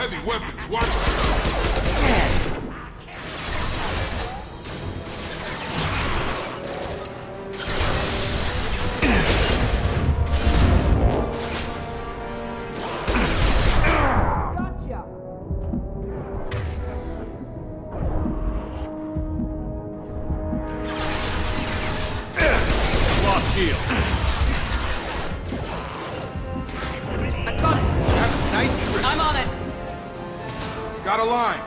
heavy weapons. Watch. Shield. I got it. Have a nice grip. I'm on it. Got a line.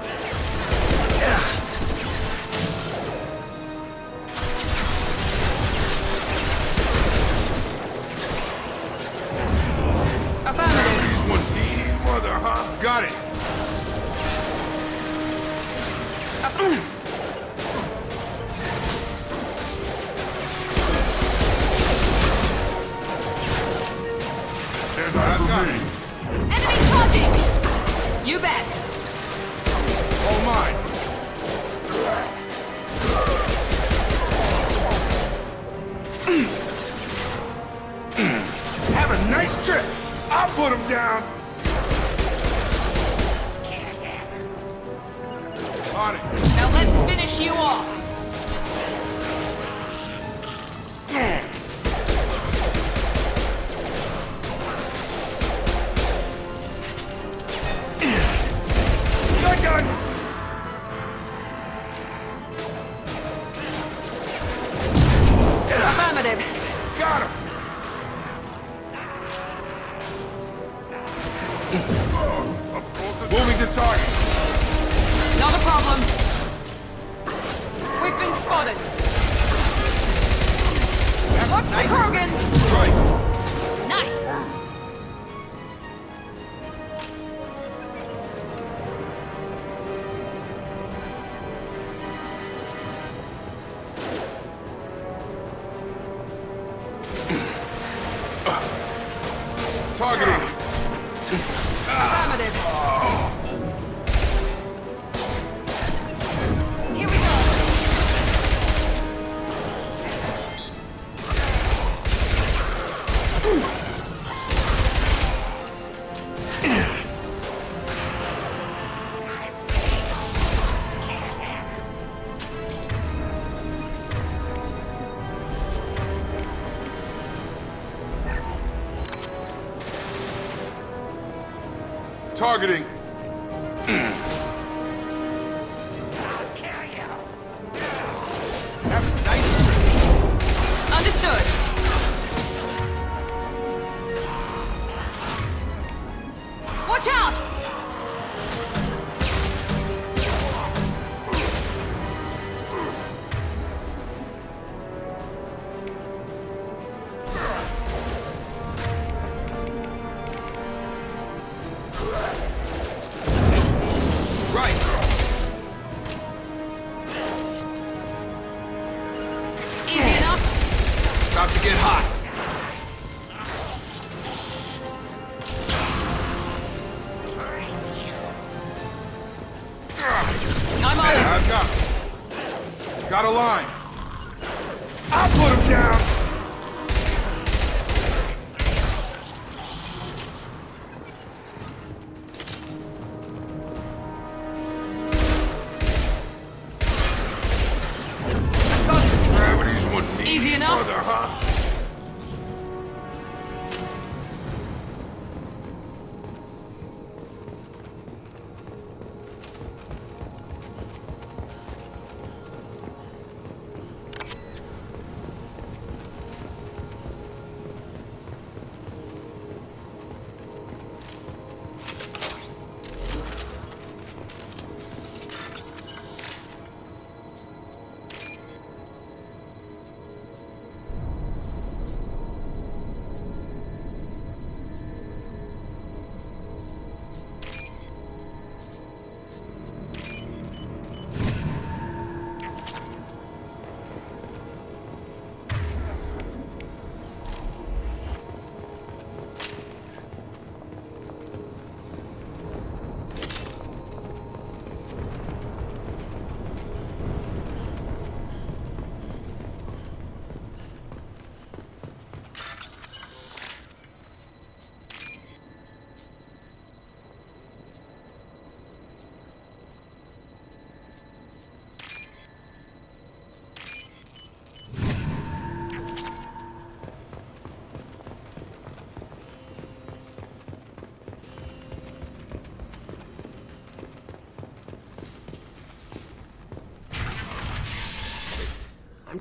Affirmative. These one mean mother, huh? Got it. There's our gun. Enemy charging. You bet. All mine. Have a nice trip. I'll put him down. On it. Now let's finish you off. Shotgun. Affirmative. Got him. Moving to target. Not a problem. We've been spotted. Watch the Krogan. Right. Nice. Targeting. Affirmative. Here we go. Targeting. Have a nice trip. Understood. Watch out! Right. Easy enough. About to get hot. I'm on it. I've got him. Got a line. I'll put him down. Gravity's one mean Easy enough. mother, huh?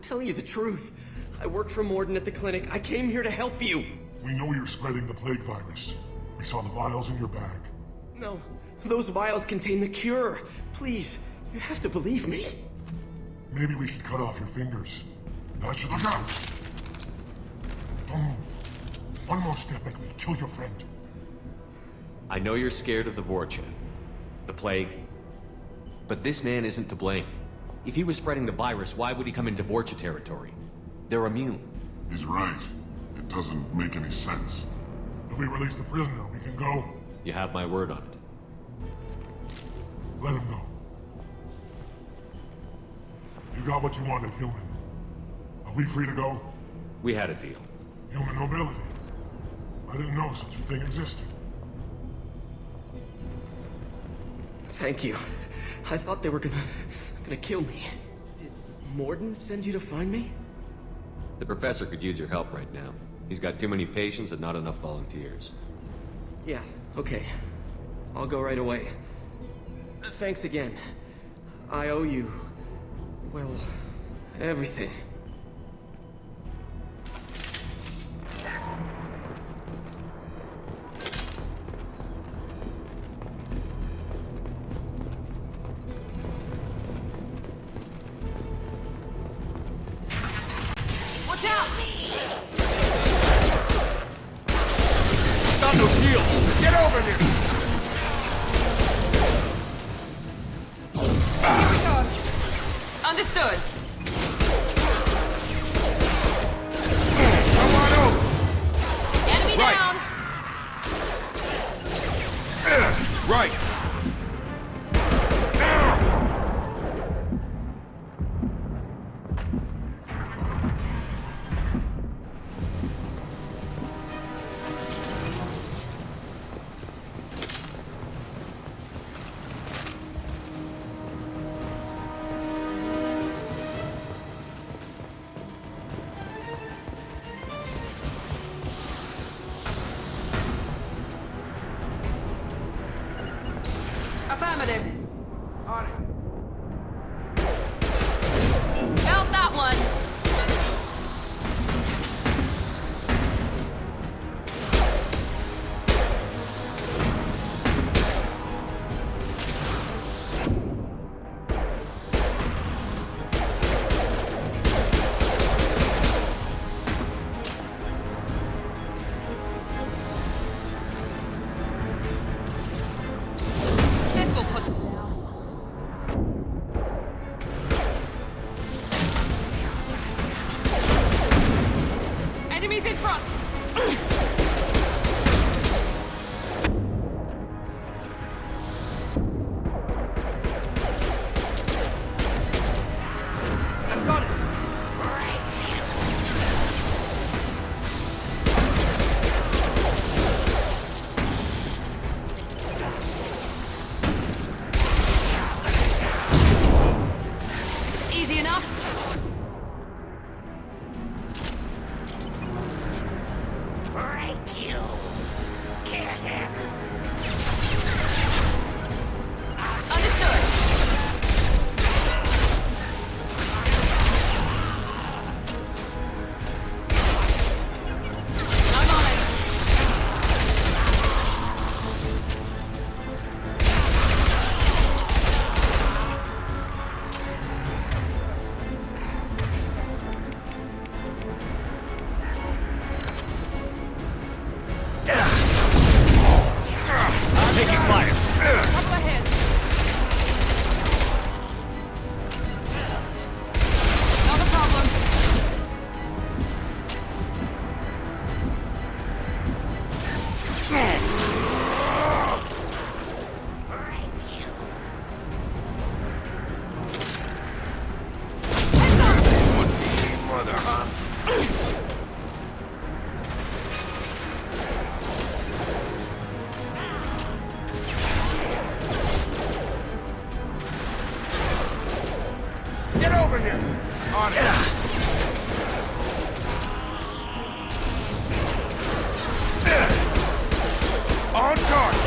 telling you the truth. I work for Mordin at the clinic. I came here to help you. We know you're spreading the plague virus. We saw the vials in your bag. No, those vials contain the cure. Please, you have to believe me. Maybe we should cut off your fingers. That should look out! Don't move. One more step and we'll kill your friend. I know you're scared of the Vorcha, the plague, but this man isn't to blame. If he was spreading the virus, why would he come into Vorcha territory? They're immune. He's right. It doesn't make any sense. If we release the prisoner, we can go. You have my word on it. Let him go. You got what you wanted, human. Are we free to go? We had a deal. Human nobility. I didn't know such a thing existed. Thank you. I thought they were gonna kill me. Did Mordin send you to find me? The professor could use your help right now. He's got too many patients and not enough volunteers. Yeah, okay. I'll go right away. Thanks again. I owe you, well, everything. Watch out! Got no shield! Get over here! Understood. Come on over! Enemy Right. down. Right! Affirmative. On it! Felt that one. This will put them down. Enemies in front. I've got it. Easy enough. Understood. I'm on it. Taking fire! Couple ahead. Not a problem. Mother, huh? Get over here! On it! On target!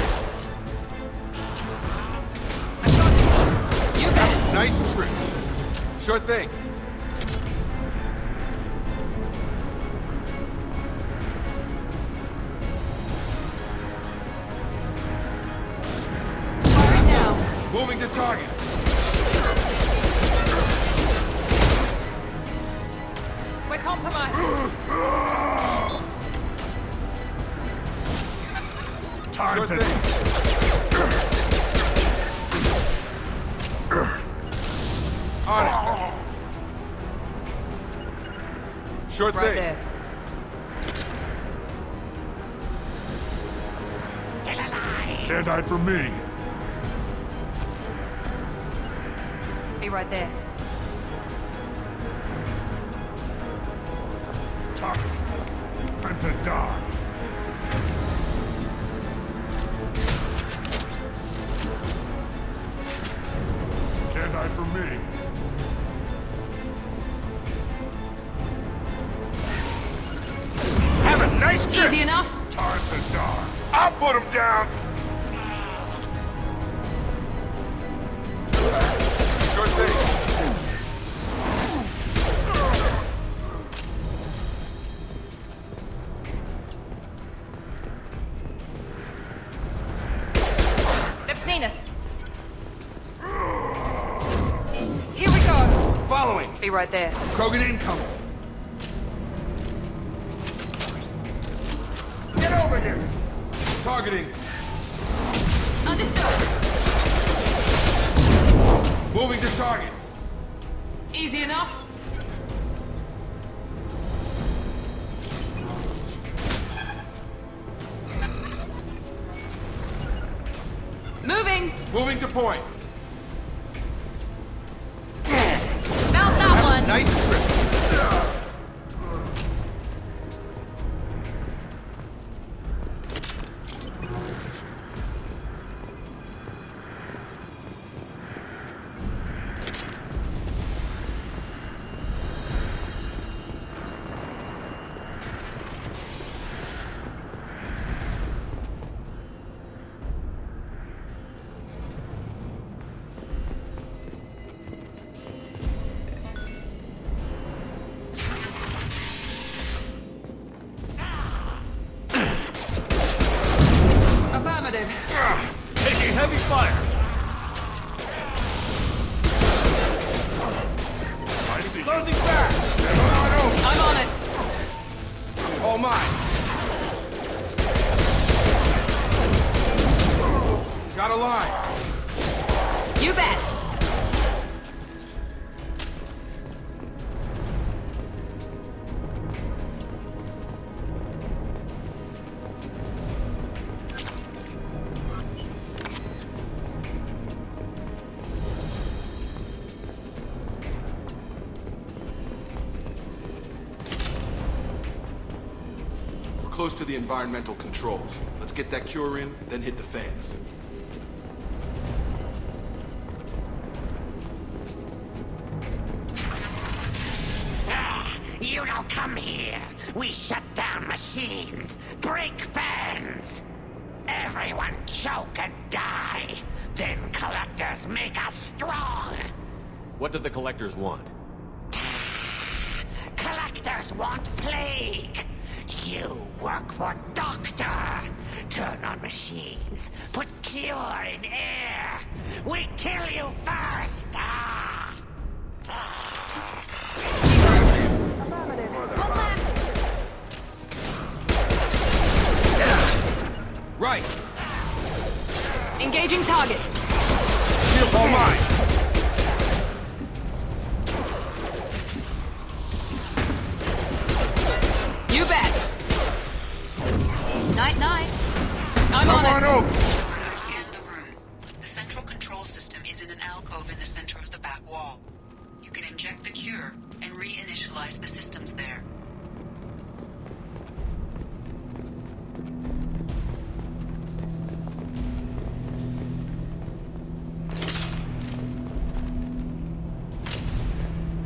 You got it. Nice trick. Sure thing. compromised. Time Sure to... thing. On it. Sure Right thing. there. Can't hide from me. Be right there. Time to die. Can't hide from me. Have a nice trip. Easy enough? Time to die. I'll put him down. Sure thing. They've seen us. Here we go. Following. Be right there. Krogan incoming. Get over here. Targeting. Understood. Moving to target. Easy enough? Moving! Moving to point. About that one! Nice trip. Affirmative. Taking heavy fire. I see. Closing fast. Everyone over. I'm on it. All mine. Got a line. You bet. We're close to the environmental controls. Let's get that cure in, then hit the fans. You don't come here. We shut down machines, break fans. Everyone choke and die. Then collectors make us strong. What do the collectors want? Collectors want plague. You work for Doctor. Turn on machines. Put cure in air. We kill you first. Right. Engaging target. Shield all mine. You bet. Night-night. I'm on Come it. on over. I scanned the room. The central control system is in an alcove in the center of the back wall. You can inject the cure and reinitialize the systems there.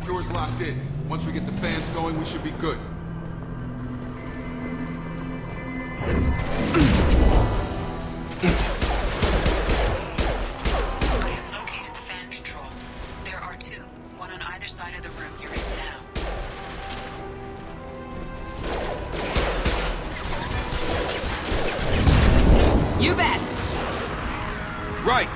Cure's locked in. Once we get the fans going, we should be good. I have located the fan controls. There are two, one on either side of the room you're in now. You bet. Right.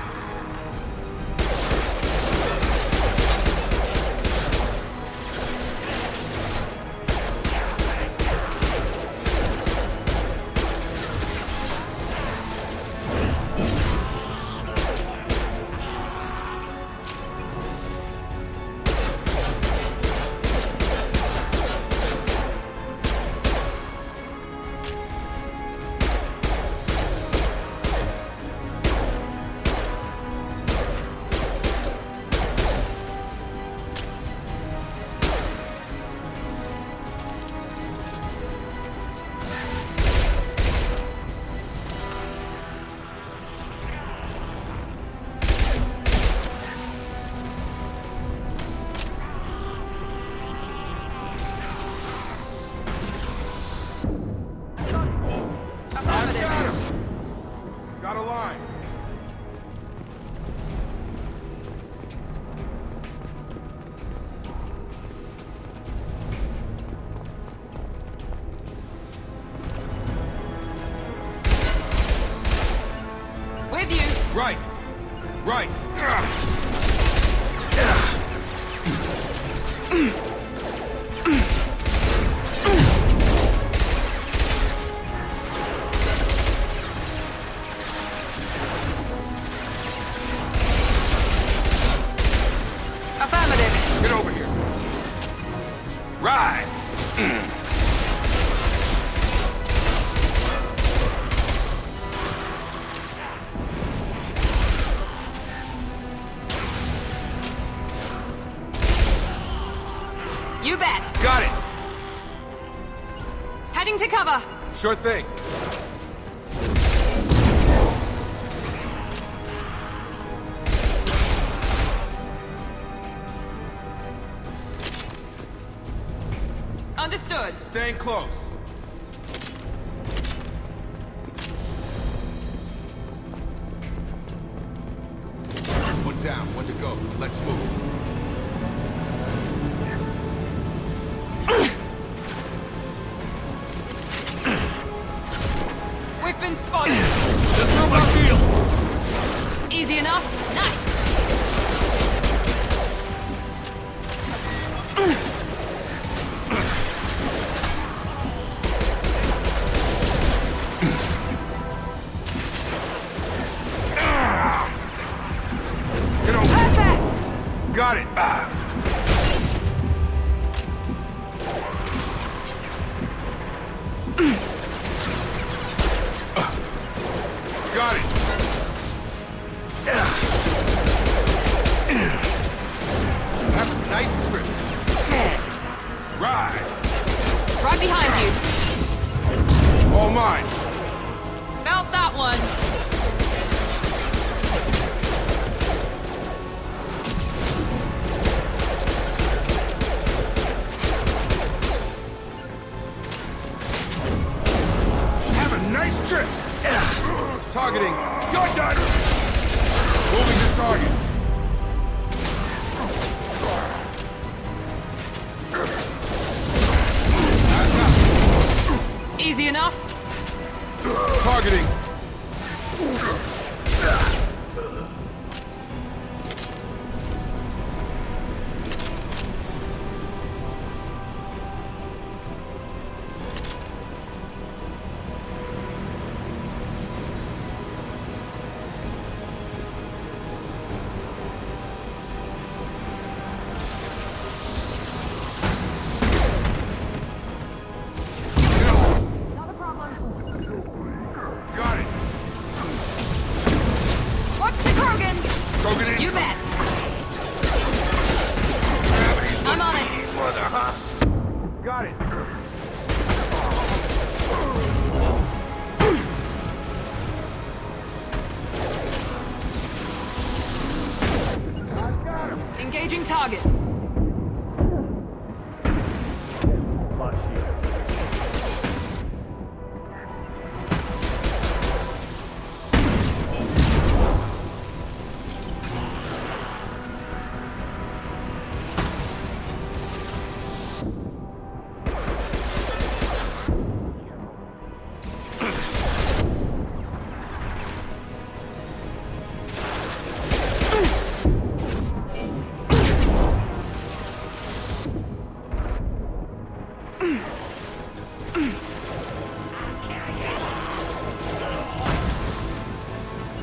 Right. Right. Affirmative. Get over here. Right. You bet. Got it. Heading to cover. Sure thing. Understood. Staying close. One down, one to go. Let's move. We've been spotted. Let's move our field. Easy enough. Nice. Get over. Perfect. Got it. Got it. Have a nice trip. Ride. Right behind you. All mine. Felt that one. Have a nice trip. Targeting. You're done. Moving to target. Easy enough. Targeting. Not a problem. Got it. Watch the Krogan. Krogan in. You bet. I'm on it. Mother, huh? Got it. Engaging target.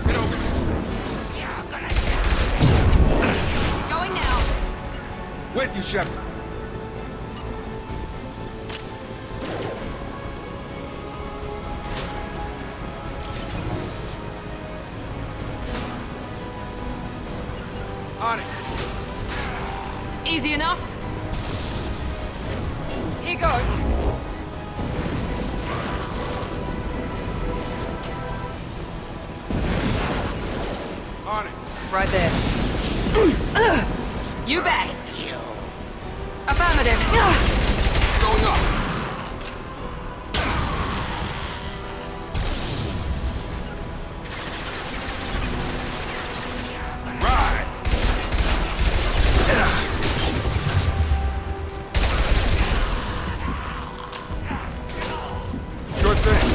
Get over. Going now. With you, Shepard. On it. Easy enough. Here goes. On it. Right there. You bet. Affirmative. Going up. Ride. Sure thing.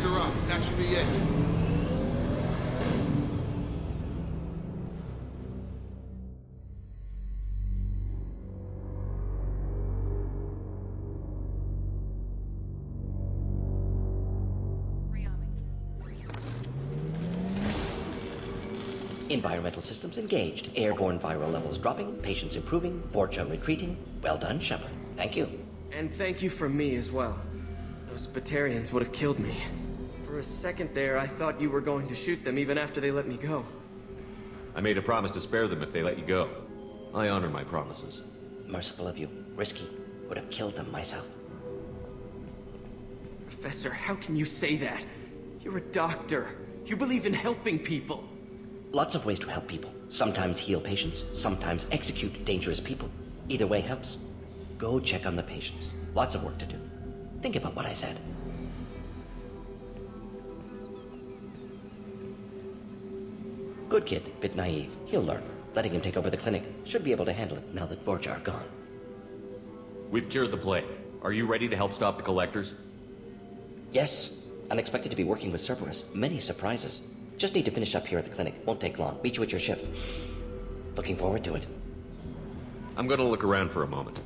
Flags are up. That should be it. Environmental systems engaged. Airborne viral levels dropping. Patients improving. Vorcha retreating. Well done, Shepard. Thank you. And thank you from me as well. Those Batarians would have killed me. For a second there, I thought you were going to shoot them even after they let me go. I made a promise to spare them if they let you go. I honor my promises. Merciful of you. Risky. Would have killed them myself. Professor, how can you say that? You're a doctor. You believe in helping people. Lots of ways to help people. Sometimes heal patients, sometimes execute dangerous people. Either way helps. Go check on the patients. Lots of work to do. Think about what I said. Good kid, bit naive. He'll learn. Letting him take over the clinic. Should be able to handle it now that Vorcha are gone. We've cured the plague. Are you ready to help stop the Collectors? Yes. Unexpected to be working with Cerberus. Many surprises. Just need to finish up here at the clinic. Won't take long. Meet you at your ship. Looking forward to it. I'm gonna look around for a moment.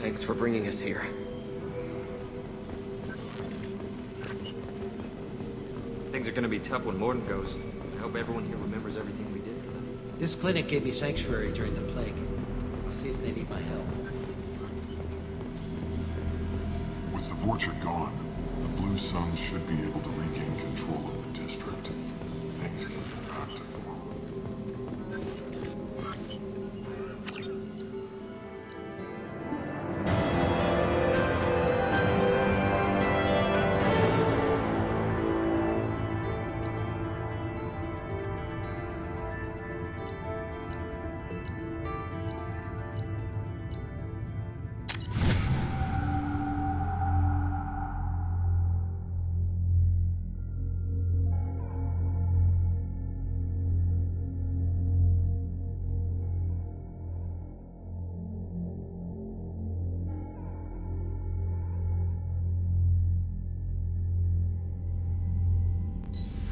Thanks for bringing us here. Things are gonna be tough when Mordin goes. I hope everyone here remembers everything we did. This clinic gave me sanctuary during the plague. I'll see if they need my help. With the Vorcha gone, the Blue Suns should be able to regain control of the district. Things can get back to normal.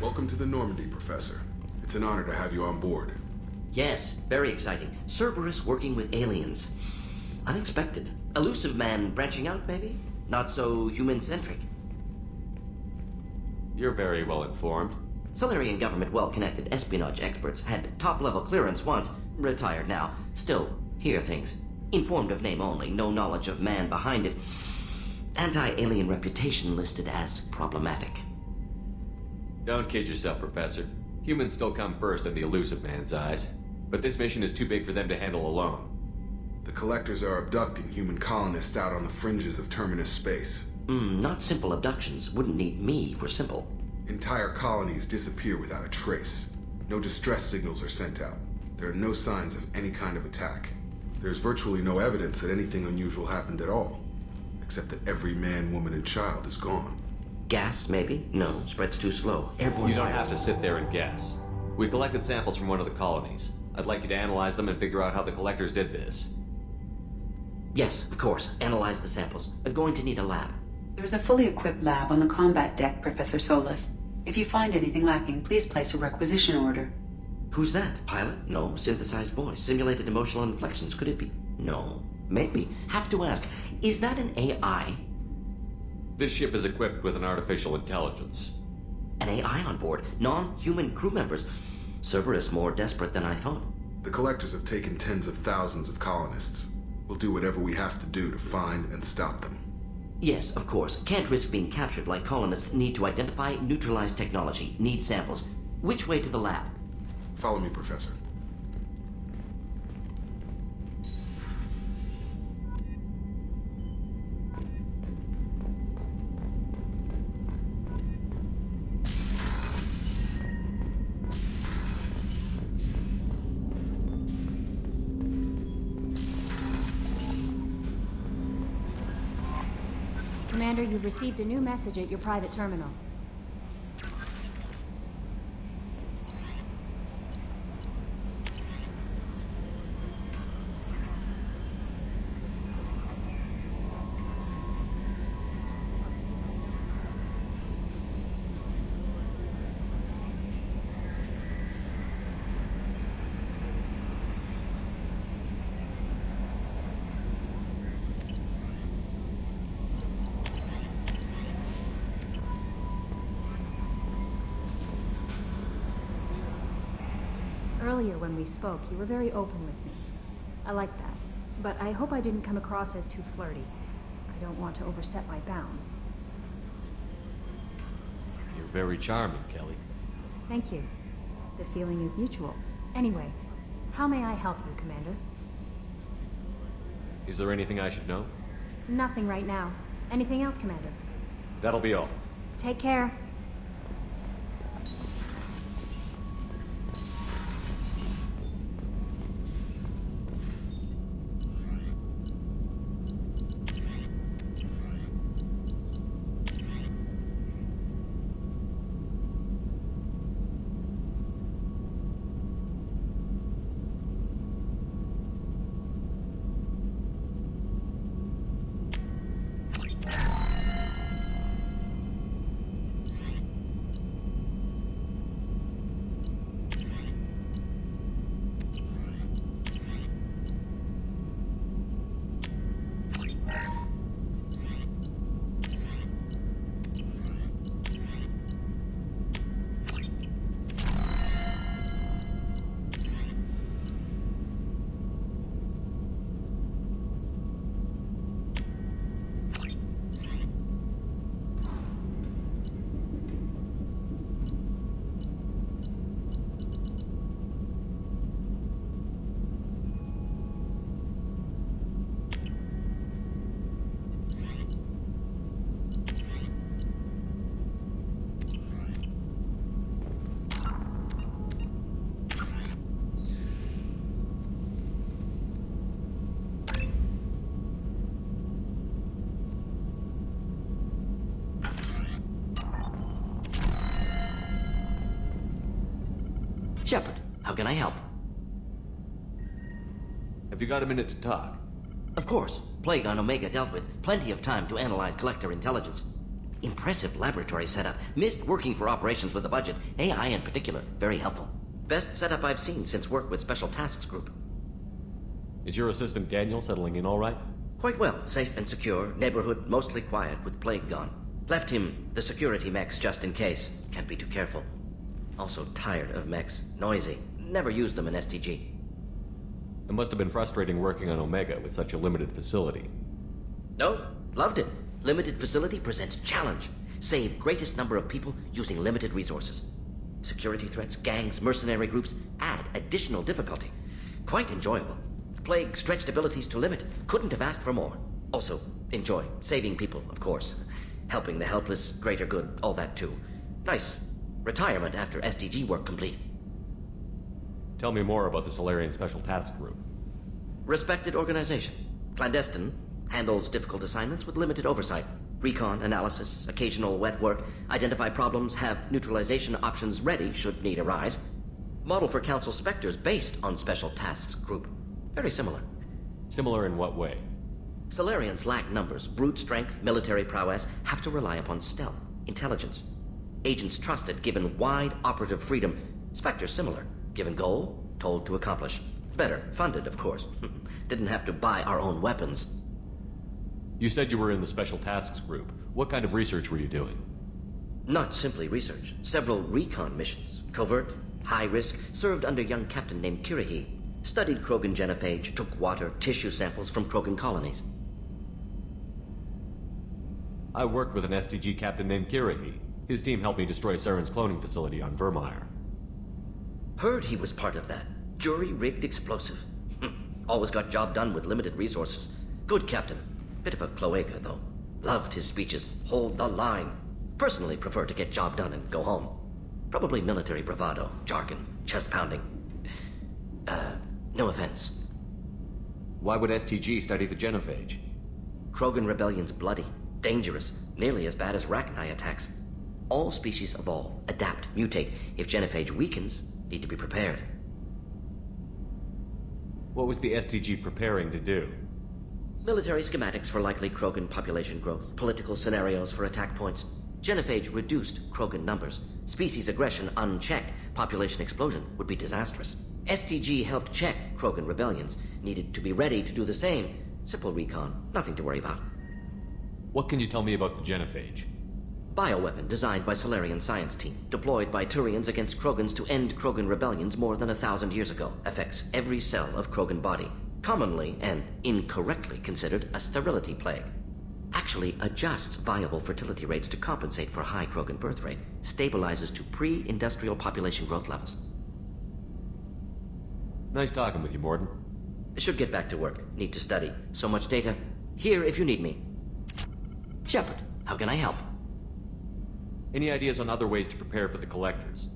Welcome to the Normandy, Professor. It's an honor to have you on board. Yes, very exciting. Cerberus working with aliens. Unexpected. Elusive man branching out, maybe? Not so human-centric. You're very well informed. Solarian government well-connected espionage experts had top-level clearance once. Retired now. Still, hear things. Informed of name only, no knowledge of man behind it. Anti-alien reputation listed as problematic. Don't kid yourself, Professor. Humans still come first in the elusive man's eyes. But this mission is too big for them to handle alone. The Collectors are abducting human colonists out on the fringes of Terminus space. Not simple abductions. Wouldn't need me for simple. Entire colonies disappear without a trace. No distress signals are sent out. There are no signs of any kind of attack. There's virtually no evidence that anything unusual happened at all. Except that every man, woman, and child is gone. Gas, maybe? No, spreads too slow. Airborne You don't virus. have to sit there and guess. We collected samples from one of the colonies. I'd like you to analyze them and figure out how the Collectors did this. Yes, of course. Analyze the samples. Going to need a lab. There's a fully equipped lab on the combat deck, Professor Solis. If you find anything lacking, please place a requisition order. Who's that? Pilot? No. Synthesized voice. Simulated emotional inflections. Could it be? No. Maybe. Have to ask. Is that an AI? This ship is equipped with an artificial intelligence. An AI on board. Non-human crew members. Cerberus more desperate than I thought. The Collectors have taken tens of thousands of colonists. We'll do whatever we have to do to find and stop them. Yes, of course. Can't risk being captured like colonists need to identify, neutralize technology, need samples. Which way to the lab? Follow me, Professor. Commander, you've received a new message at your private terminal. Earlier when we spoke, you were very open with me. I like that. But I hope I didn't come across as too flirty. I don't want to overstep my bounds. You're very charming, Kelly. Thank you. The feeling is mutual. Anyway, how may I help you, Commander? Is there anything I should know? Nothing right now. Anything else, Commander? That'll be all. Take care. Shepard, how can I help? Have you got a minute to talk? Of course. Plague on Omega dealt with. Plenty of time to analyze collector intelligence. Impressive laboratory setup. Missed working for operations with a budget. AI in particular. Very helpful. Best setup I've seen since work with Special Tasks Group. Is your assistant Daniel settling in all right? Quite well. Safe and secure. Neighborhood mostly quiet with Plague gone. Left him the security mechs just in case. Can't be too careful. Also tired of mechs. Noisy. Never used them in STG. It must have been frustrating working on Omega with such a limited facility. No, loved it. Limited facility presents challenge. Save greatest number of people using limited resources. Security threats, gangs, mercenary groups add additional difficulty. Quite enjoyable. Plague stretched abilities to limit. Couldn't have asked for more. Also, enjoy. Saving people, of course. Helping the helpless, greater good, all that too. Nice. Retirement after SDG work complete. Tell me more about the Solarian Special Task Group. Respected organization. Clandestine. Handles difficult assignments with limited oversight. Recon, analysis, occasional wet work. Identify problems, have neutralization options ready should need arise. Model for Council Spectres based on Special Tasks Group. Very similar. Similar in what way? Solarians lack numbers, brute strength, military prowess, have to rely upon stealth, intelligence. Agents trusted, given wide operative freedom. Spectres similar, given goal, told to accomplish. Better, funded, of course. Didn't have to buy our own weapons. You said you were in the Special Tasks Group. What kind of research were you doing? Not simply research. Several recon missions. Covert, high risk, served under young captain named Kirihi. Studied Krogan genophage, took water, tissue samples from Krogan colonies. I worked with an SDG captain named Kirihi. His team helped me destroy Saren's cloning facility on Vermeer. Heard he was part of that. Jury-rigged explosive. Always got job done with limited resources. Good captain. Bit of a cloaca, though. Loved his speeches. Hold the line. Personally prefer to get job done and go home. Probably military bravado, jargon, chest pounding. No offense. Why would STG study the genophage? Krogan rebellion's bloody, dangerous, nearly as bad as Rachni attacks. All species evolve, adapt, mutate. If genophage weakens, need to be prepared. What was the STG preparing to do? Military schematics for likely Krogan population growth, political scenarios for attack points. Genophage reduced Krogan numbers. Species aggression unchecked, population explosion would be disastrous. STG helped check Krogan rebellions, needed to be ready to do the same. Simple recon, nothing to worry about. What can you tell me about the genophage? Bioweapon designed by Solarian science team, deployed by Turians against Krogans to end Krogan rebellions more than 1,000 years ago. Affects every cell of Krogan body. Commonly and incorrectly considered a sterility plague. Actually adjusts viable fertility rates to compensate for high Krogan birth rate. Stabilizes to pre-industrial population growth levels. Nice talking with you, Mordin. Should get back to work. Need to study. So much data. Here if you need me. Shepard, how can I help? Any ideas on other ways to prepare for the Collectors?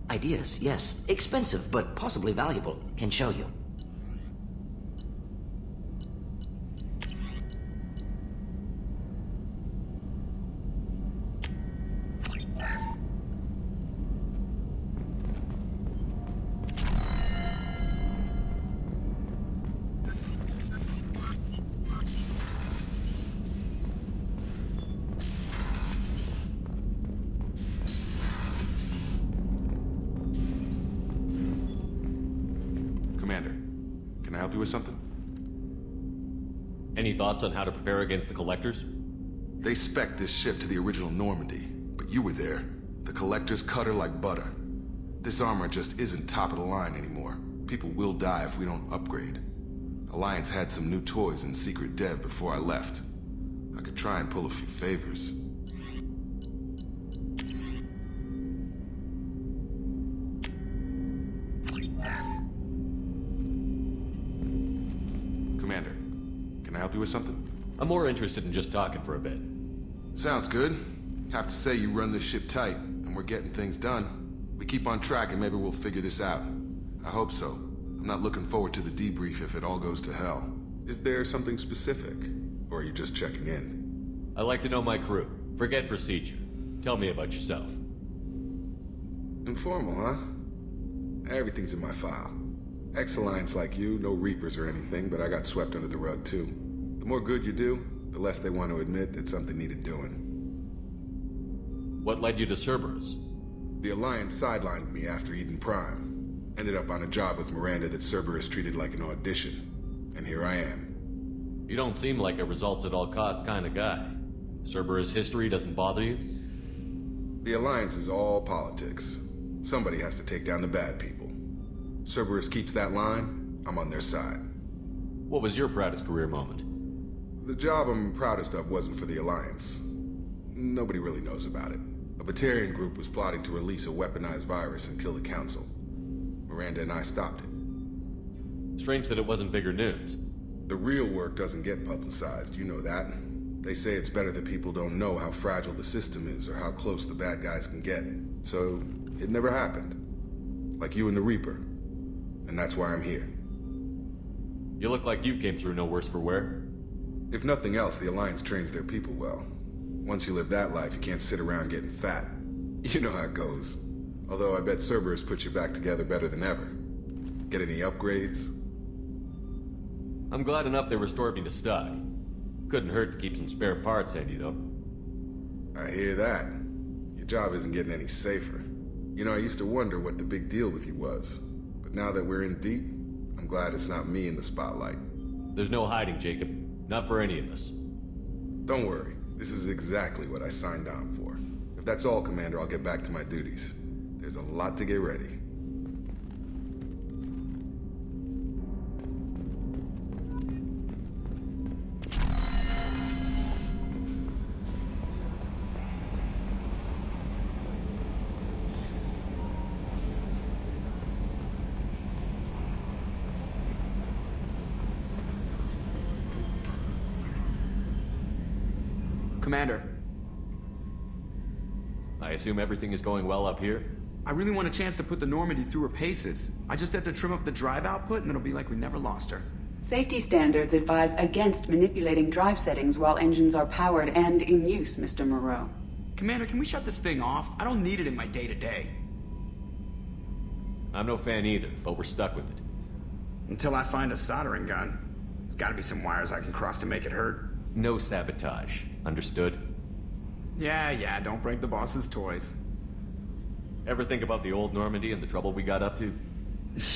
Ideas, yes. Expensive, but possibly valuable. Can show you. Commander, can I help you with something? Any thoughts on how to prepare against the Collectors? They spec'd this ship to the original Normandy, but you were there. The Collectors cut her like butter. This armor just isn't top of the line anymore. People will die if we don't upgrade. Alliance had some new toys in secret dev before I left. I could try and pull a few favors. Commander, can I help you with something? I'm more interested in just talking for a bit. Sounds good. Have to say you run this ship tight, and we're getting things done. We keep on track and maybe we'll figure this out. I hope so. I'm not looking forward to the debrief if it all goes to hell. Is there something specific? Or are you just checking in? I like to know my crew. Forget procedure. Tell me about yourself. Informal, huh? Everything's in my file. Ex-Alliance like you, no Reapers or anything, but I got swept under the rug too. The more good you do, the less they want to admit that something needed doing. What led you to Cerberus? The Alliance sidelined me after Eden Prime. Ended up on a job with Miranda that Cerberus treated like an audition. And here I am. You don't seem like a results-at-all-costs kind of guy. Cerberus history doesn't bother you? The Alliance is all politics. Somebody has to take down the bad people. Cerberus keeps that line, I'm on their side. What was your proudest career moment? The job I'm proudest of wasn't for the Alliance. Nobody really knows about it. A Batarian group was plotting to release a weaponized virus and kill the Council. Miranda and I stopped it. Strange that it wasn't bigger news. The real work doesn't get publicized, you know that. They say it's better that people don't know how fragile the system is or how close the bad guys can get. So, it never happened. Like you and the Reaper. And that's why I'm here. You look like you came through no worse for wear. If nothing else, the Alliance trains their people well. Once you live that life, you can't sit around getting fat. You know how it goes. Although I bet Cerberus puts you back together better than ever. Get any upgrades? I'm glad enough they restored me to stock. Couldn't hurt to keep some spare parts handy, though. I hear that. Your job isn't getting any safer. You know, I used to wonder what the big deal with you was. But now that we're in deep, I'm glad it's not me in the spotlight. There's no hiding, Jacob. Not for any of us. Don't worry. This is exactly what I signed on for. If that's all, Commander, I'll get back to my duties. There's a lot to get ready. Commander. I assume everything is going well up here? I really want a chance to put the Normandy through her paces. I just have to trim up the drive output and it'll be like we never lost her. Safety standards advise against manipulating drive settings while engines are powered and in use, Mr. Moreau. Commander, can we shut this thing off? I don't need it in my day-to-day. I'm no fan either, but we're stuck with it. Until I find a soldering gun. There's gotta be some wires I can cross to make it hurt. No sabotage. Understood? Yeah, don't break the boss's toys. Ever think about the old Normandy and the trouble we got up to?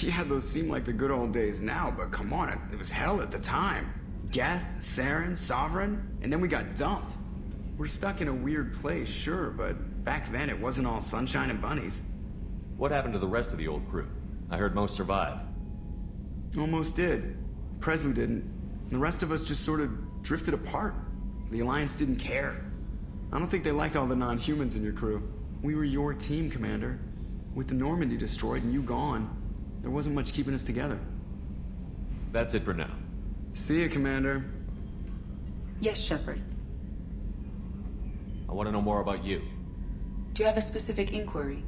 Yeah, those seem like the good old days now, but come on, it was hell at the time. Geth, Saren, Sovereign, and then we got dumped. We're stuck in a weird place, sure, but back then it wasn't all sunshine and bunnies. What happened to the rest of the old crew? I heard most survived. Almost did. Presley didn't. The rest of us just sort of drifted apart. The Alliance didn't care. I don't think they liked all the non-humans in your crew. We were your team, Commander. With the Normandy destroyed and you gone, there wasn't much keeping us together. That's it for now. See ya, Commander. Yes, Shepard. I want to know more about you. Do you have a specific inquiry?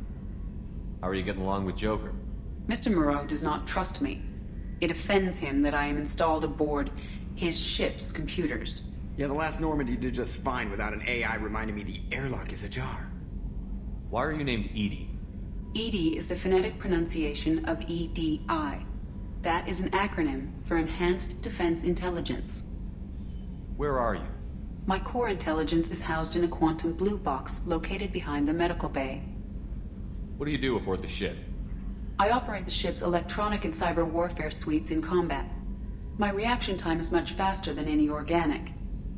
How are you getting along with Joker? Mr. Moreau does not trust me. It offends him that I am installed aboard his ship's computers. Yeah, the last Normandy did just fine without an AI reminding me the airlock is ajar. Why are you named Edie? EDI is the phonetic pronunciation of EDI. That is an acronym for Enhanced Defense Intelligence. Where are you? My core intelligence is housed in a quantum blue box located behind the medical bay. What do you do aboard the ship? I operate the ship's electronic and cyber warfare suites in combat. My reaction time is much faster than any organic.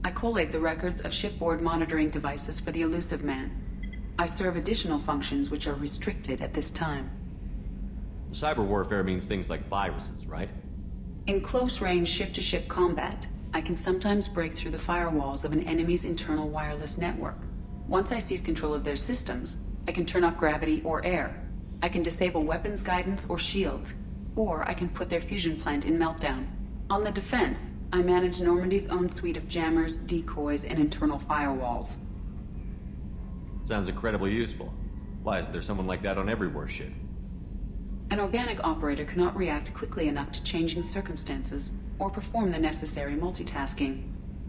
I collate the records of shipboard monitoring devices for the Elusive Man. I serve additional functions which are restricted at this time. Cyber warfare means things like viruses, right? In close-range ship-to-ship combat, I can sometimes break through the firewalls of an enemy's internal wireless network. Once I seize control of their systems, I can turn off gravity or air. I can disable weapons guidance or shields, or I can put their fusion plant in meltdown. On the defense, I manage Normandy's own suite of jammers, decoys, and internal firewalls. Sounds incredibly useful. Why isn't there someone like that on every warship? An organic operator cannot react quickly enough to changing circumstances or perform the necessary multitasking.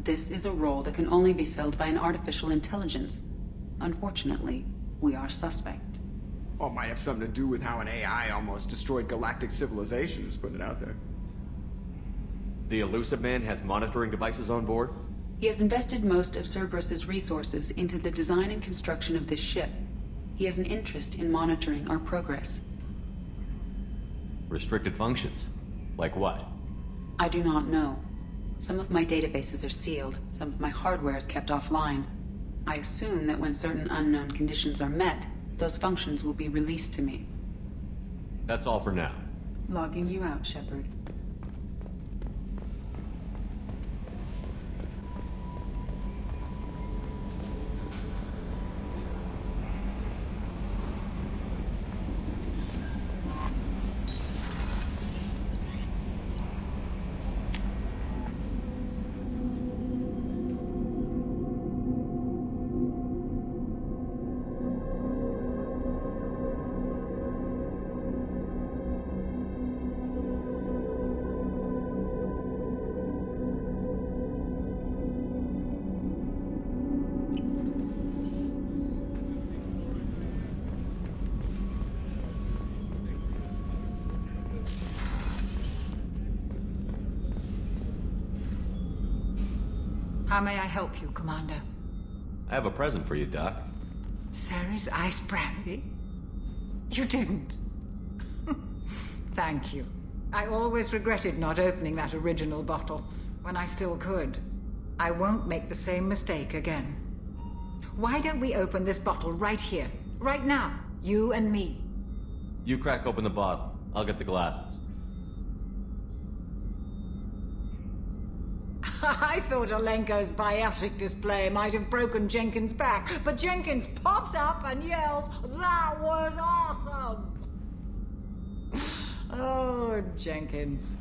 This is a role that can only be filled by an artificial intelligence. Unfortunately, we are suspect. Well, it might have something to do with how an AI almost destroyed galactic civilization, just putting it out there. The Elusive Man has monitoring devices on board? He has invested most of Cerberus's resources into the design and construction of this ship. He has an interest in monitoring our progress. Restricted functions? Like what? I do not know. Some of my databases are sealed, some of my hardware is kept offline. I assume that when certain unknown conditions are met, those functions will be released to me. That's all for now. Logging you out, Shepard. How may I help you, Commander? I have a present for you, Doc. Sarah's ice brandy? You didn't. Thank you. I always regretted not opening that original bottle when I still could. I won't make the same mistake again. Why don't we open this bottle right here, right now, you and me? You crack open the bottle. I'll get the glasses. I thought Alenko's biotic display might have broken Jenkins' back, but Jenkins pops up and yells, "That was awesome!" Oh, Jenkins.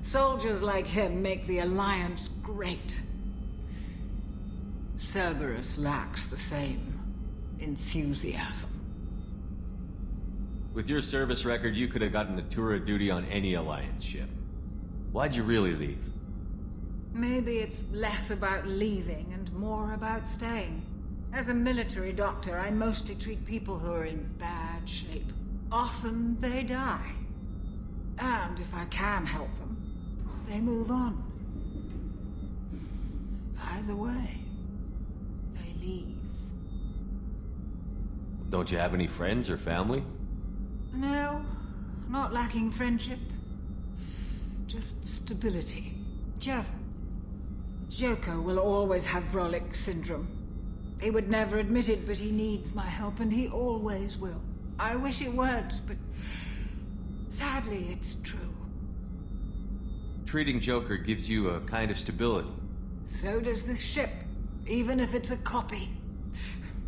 Soldiers like him make the Alliance great. Cerberus lacks the same enthusiasm. With your service record, you could have gotten a tour of duty on any Alliance ship. Why'd you really leave? Maybe it's less about leaving and more about staying. As a military doctor, I mostly treat people who are in bad shape. Often they die. And if I can help them, they move on. Either way, they leave. Don't you have any friends or family? No, not lacking friendship. Just stability. Jeff, Joker will always have Vrolic syndrome. He would never admit it, but he needs my help, and he always will. I wish it weren't, but sadly, it's true. Treating Joker gives you a kind of stability. So does this ship, even if it's a copy.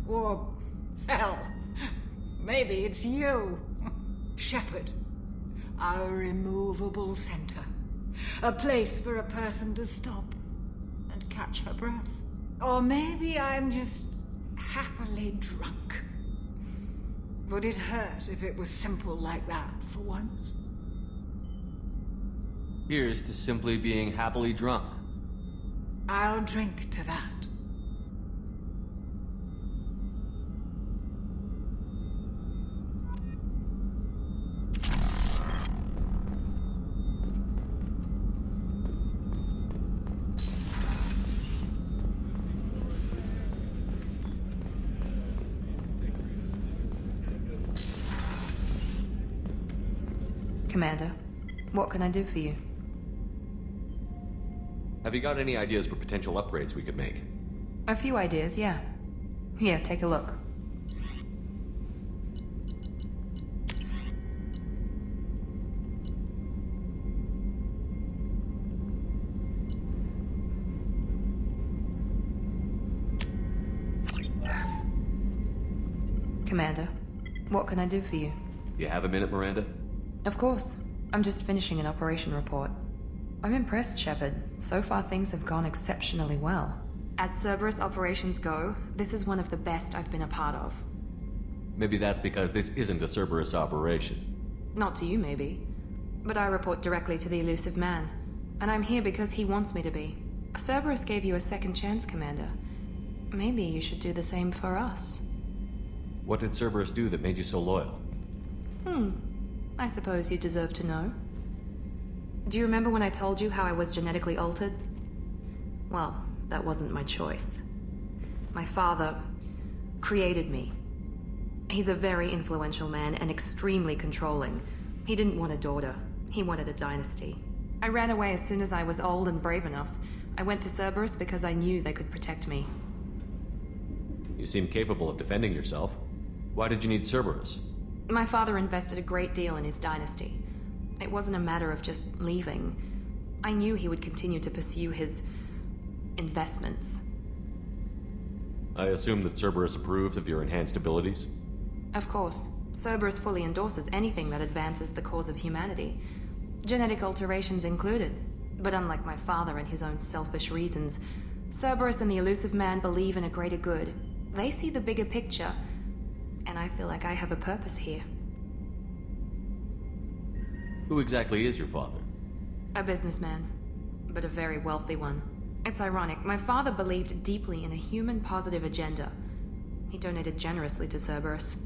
Or, hell, maybe it's you. Shepard. Our immovable center. A place for a person to stop and catch her breath. Or maybe I'm just happily drunk. Would it hurt if it was simple like that for once? Here's to simply being happily drunk. I'll drink to that. Commander, what can I do for you? Have you got any ideas for potential upgrades we could make? A few ideas, yeah. Here, take a look. Commander, what can I do for you? You have a minute, Miranda? Of course. I'm just finishing an operation report. I'm impressed, Shepard. So far things have gone exceptionally well. As Cerberus operations go, this is one of the best I've been a part of. Maybe that's because this isn't a Cerberus operation. Not to you, maybe. But I report directly to the elusive man. And I'm here because he wants me to be. Cerberus gave you a second chance, Commander. Maybe you should do the same for us. What did Cerberus do that made you so loyal? I suppose you deserve to know. Do you remember when I told you how I was genetically altered? Well, that wasn't my choice. My father created me. He's a very influential man and extremely controlling. He didn't want a daughter. He wanted a dynasty. I ran away as soon as I was old and brave enough. I went to Cerberus because I knew they could protect me. You seem capable of defending yourself. Why did you need Cerberus? My father invested a great deal in his dynasty. It wasn't a matter of just leaving. I knew he would continue to pursue his investments. I assume that Cerberus approves of your enhanced abilities? Of course. Cerberus fully endorses anything that advances the cause of humanity. Genetic alterations included. But unlike my father and his own selfish reasons, Cerberus and the elusive man believe in a greater good. They see the bigger picture, and I feel like I have a purpose here. Who exactly is your father? A businessman, but a very wealthy one. It's ironic, my father believed deeply in a human-positive agenda. He donated generously to Cerberus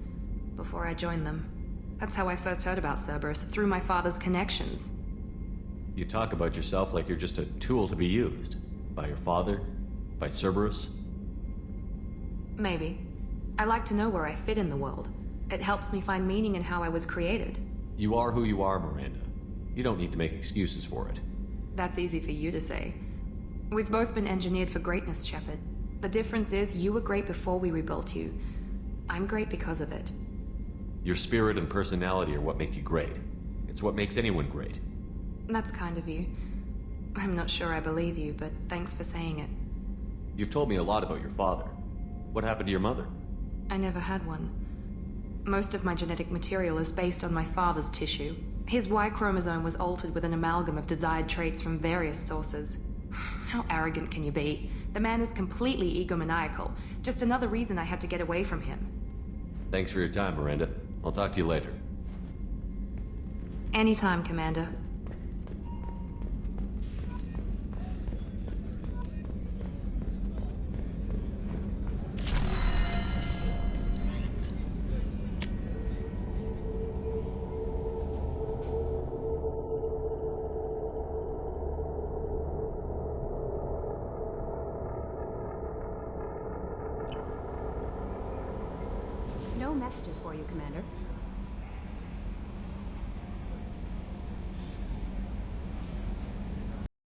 before I joined them. That's how I first heard about Cerberus, through my father's connections. You talk about yourself like you're just a tool to be used. By your father? By Cerberus? Maybe. I like to know where I fit in the world. It helps me find meaning in how I was created. You are who you are, Miranda. You don't need to make excuses for it. That's easy for you to say. We've both been engineered for greatness, Shepard. The difference is you were great before we rebuilt you. I'm great because of it. Your spirit and personality are what make you great. It's what makes anyone great. That's kind of you. I'm not sure I believe you, but thanks for saying it. You've told me a lot about your father. What happened to your mother? I never had one. Most of my genetic material is based on my father's tissue. His Y chromosome was altered with an amalgam of desired traits from various sources. How arrogant can you be? The man is completely egomaniacal. Just another reason I had to get away from him. Thanks for your time, Miranda. I'll talk to you later. Anytime, Commander. No messages for you, Commander.